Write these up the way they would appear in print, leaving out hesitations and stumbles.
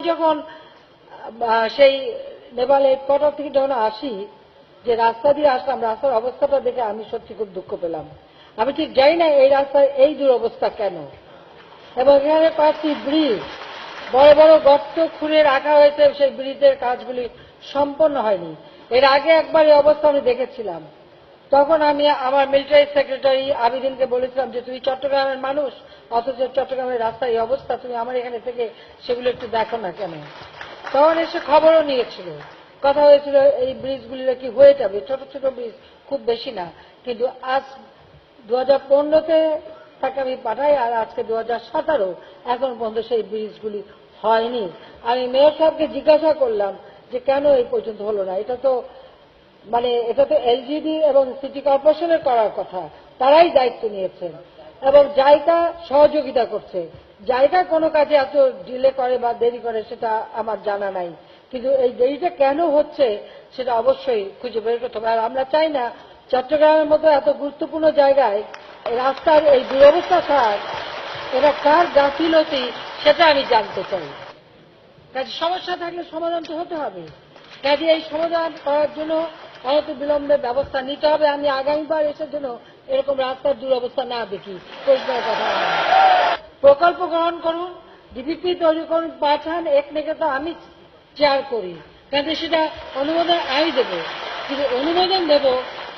যখন সেই নেপাল হেডকোয়ার্টার থেকে যখন আসি, যে রাস্তা দিয়ে আসলাম, রাস্তার অবস্থাটা দেখে আমি সত্যি খুব দুঃখ পেলাম। আমি ঠিক জানি না এই রাস্তায় এই দুরবস্থা কেন। এবং এখানে কয়েকটি ব্রিজ বড় বড় গর্ত খুঁড়ে রাখা হয়েছে, সেই ব্রিজের কাজগুলি সম্পন্ন হয়নি। এর আগে একবার এই অবস্থা আমি দেখেছিলাম। তখন আমি আমার মিলিটারি সেক্রেটারি আবিদিনকে বলেছিলাম যে তুমি চট্টগ্রামের মানুষ, অথচ চট্টগ্রামের রাস্তার এই অবস্থা, তুমি আমার এখানে থেকে সেগুলো একটু দেখো না কেন। তখন এসে খবরও নিয়েছিল, কথা হয়েছিল এই ব্রিজগুলির কি হয়ে যাবে, ছোট ছোট ব্রিজ, খুব বেশি না। কিন্তু আজ 2015-তে তাকে আমি পাঠাই, আর আজকে 2017, এখন পর্যন্ত সেই ব্রিজগুলি হয়নি। আমি মেয়র সাহেবকে জিজ্ঞাসা করলাম যে কেন এই পর্যন্ত হলো না। এটা তো এলজিডি এবং সিটি কর্পোরেশনের করার কথা, তারাই দায়িত্ব নিয়েছেন এবং জায়গা সহযোগিতা করছে। জায়গা কোনো কাজে এত ডিলে করে বা দেরি করে সেটা আমার জানা নাই, কিন্তু এই দেরিটা কেন হচ্ছে সেটা অবশ্যই খুঁজে বের করতে হবে। আর আমরা চাই না চট্টগ্রামের মতো এত গুরুত্বপূর্ণ জায়গায় রাস্তার এই দুরবস্থা থাক। এটা কার গাফিলতি সেটা আমি জানতে চাই। কাজে সমস্যা থাকলে সমাধান তো হতে হবে। কাজে এই সমাধান করার জন্য অনতি বিলম্বে ব্যবস্থা নিতে হবে। আমি আগামীবার এসে জন্য এরকম রাস্তার দুরবস্থা না দেখি, পরিষ্কার কথা। প্রকল্প গ্রহণ করুন, ডিপিপি তৈরি করুন, পাঠান, একনেকে আমি চেয়ার করি, কাজে সেটা অনুমোদন আমি দেব। কিন্তু অনুমোদন দেব,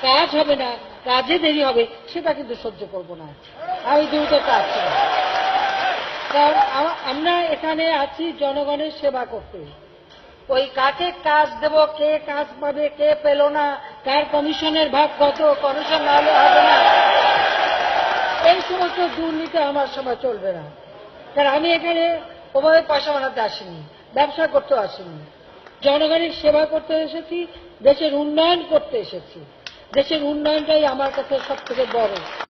কাজ হবে না, কাজে দেরি হবে, সেটা কিন্তু সহ্য করব না। আমি দ্রুত কাজ চাই। কারণ আমরা এখানে আছি জনগণের সেবা করতে। ওই কাকে কাজ দেব, কে কাজ পাবে, কে পেল না, কার কমিশনের ভাগ কত, কমিশন না হলে হবে না, এই সমস্ত দুর্নীতি আমার সময় চলবে না। কারণ আমি এখানে ওভাবে পয়সা বানাতে আসিনি, ব্যবসা করতে আসিনি, জনগণের সেবা করতে এসেছি, দেশের উন্নয়ন করতে এসেছি। দেশের উন্নয়নটাই আমার কাছে সব থেকে বড়।